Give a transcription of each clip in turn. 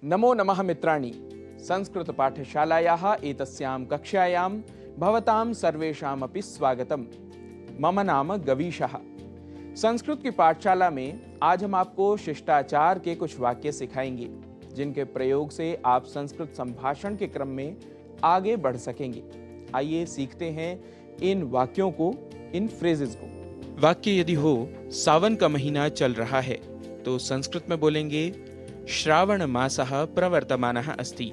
नमो नमः मित्राणि। संस्कृतपाठशालायाः एतस्यां कक्षायां भवतां सर्वेषामपि स्वागतम्। मम नाम गवीशः। संस्कृत की पाठशाला में आज हम आपको शिष्टाचार के कुछ वाक्य सिखाएंगे, जिनके प्रयोग से आप संस्कृत संभाषण के क्रम में आगे बढ़ सकेंगे। आइए सीखते हैं इन वाक्यों को, इन फ्रेजेस को। वाक्य यदि हो सावन का महीना चल रहा है तो संस्कृत में बोलेंगे श्रावण मासः प्रवर्तमानः अस्ति।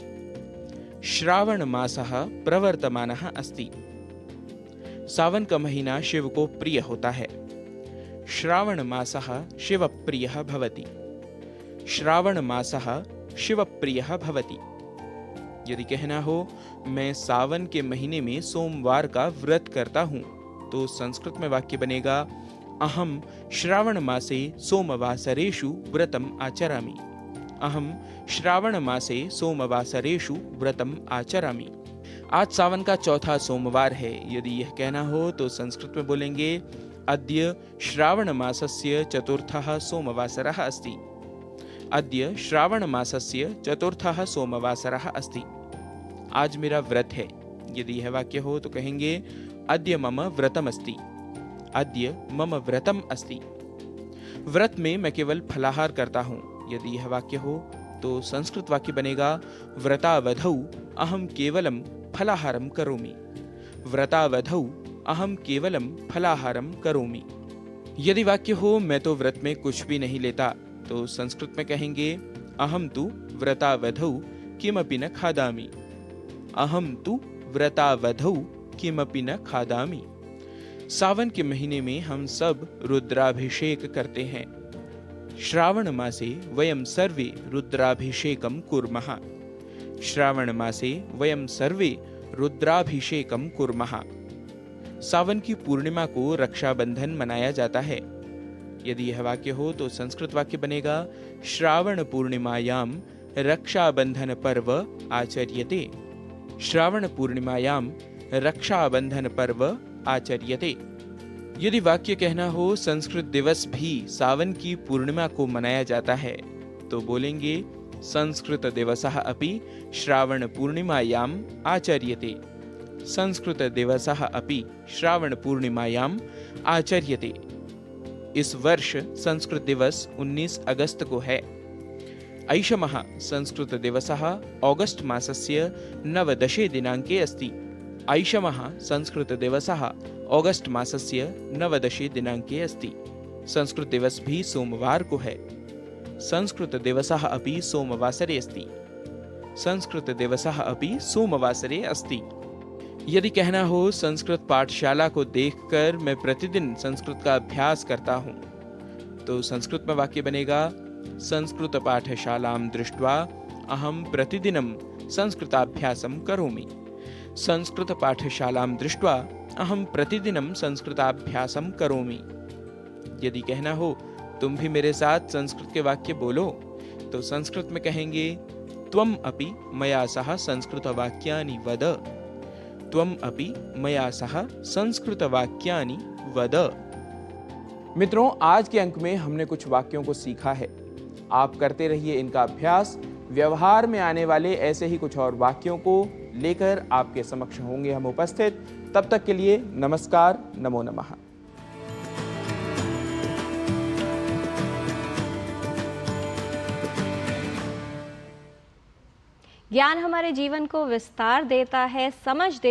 श्रावण मासः प्रवर्तमानः अस्ति। सावन का महीना शिव को प्रिय होता है। श्रावण मासः शिव प्रियः भवति। श्रावण मासः शिव प्रियः भवति। यदि कहना हो मैं सावन के महीने में सोमवार का व्रत करता हूं तो संस्कृत में वाक्य बनेगा अहम श्रावण मासे सोमवासरेषु व्रतम आचरामि। अहम श्रावण मासे सोमवासरेषु व्रतम आचरामि। आज सावन का चौथा सोमवार है। यदि यह कहना हो तो संस्कृत में बोलेंगे अद्य श्रावण मासस्य चतुर्थः सोमवासरः अस्ति। अद्य श्रावण मासस्य चतुर्थः सोमवासरः अस्ति। आज मेरा व्रत है। यदि यह वाक्य हो तो कहेंगे अद्य मम व्रतम अस्ति। अद्य मम व्रतम अस्ति। व्रत में मैं केवल फलाहार करता हूँ। यदि यह वाक्य हो तो संस्कृत वाक्य बनेगा व्रतावधौ अहम केवलम फलाहारम करोमि। व्रतावधौ अहम केवलम फलाहारम करोमि। यदि वाक्य हो मैं तो व्रत में कुछ भी नहीं लेता तो संस्कृत में कहेंगे अहम तु व्रतावधौ किमपि न खादामि। अहम तु व्रतावधौ किमपि न खादामि। सावन के महीने में हम सब रुद्राभिषेक करते हैं। श्रावण मासे वयम सर्वे रुद्राभिषेकम कुर्मः। श्रावण मासे वयम सर्वे रुद्राभिषेकम कुर्मः। सावन की पूर्णिमा को रक्षाबंधन मनाया जाता है। यदि यह वाक्य हो तो संस्कृत वाक्य बनेगा श्रावण पूर्णिमायां रक्षाबंधन पर्व आचर्यते। श्रावण पूर्णिमायां रक्षाबंधन पर्व आचर्यते। यदि वाक्य कहना हो संस्कृत दिवस भी सावन की पूर्णिमा को मनाया जाता है तो बोलेंगे संस्कृत दिवसः अपि श्रावण पूर्णिमायाम् आचर्यते। संस्कृत दिवसः अपि श्रावण पूर्णिमायाम् आचर्यते। इस वर्ष संस्कृत दिवस 19 अगस्त को है। ऐषमः संस्कृत दिवसः ऑगस्ट मासस्य 19 दिनाङ्के अस्ति। ऐषमः संस्कृत दिवसः ऑगस्ट मासस्य 19 दिनाङ्के अस्ति। संस्कृत दिवस भी सोमवार को है। संस्कृत दिवसः अपि सोमवासरे अस्ति। संस्कृत दिवसः अपि सोमवासरे अस्ति। यदि कहना हो संस्कृत पाठशाला को देखकर मैं प्रतिदिन संस्कृत का अभ्यास करता हूँ तो संस्कृत में वाक्य बनेगा संस्कृत पाठशालां दृष्ट्वा अहम प्रतिदिनं संस्कृताभ्यासं करोमि। संस्कृत पाठशालां दृष्ट्वा अहम प्रतिदिनं संस्कृताभ्यासं करोमि। यदि कहना हो तुम भी मेरे साथ संस्कृत के वाक्य बोलो तो संस्कृत में कहेंगे त्वम अपि मया सह संस्कृतवाक्यानि वद। त्वम अपि मया सह संस्कृतवाक्यानि वद। मित्रों, आज के अंक में हमने कुछ वाक्यों को सीखा है। आप करते रहिए इनका अभ्यास। व्यवहार में आने वाले ऐसे ही कुछ और वाक्यों को लेकर आपके समक्ष होंगे हम उपस्थित। तब तक के लिए नमस्कार, नमो नमः। ज्ञान हमारे जीवन को विस्तार देता है, समझ देता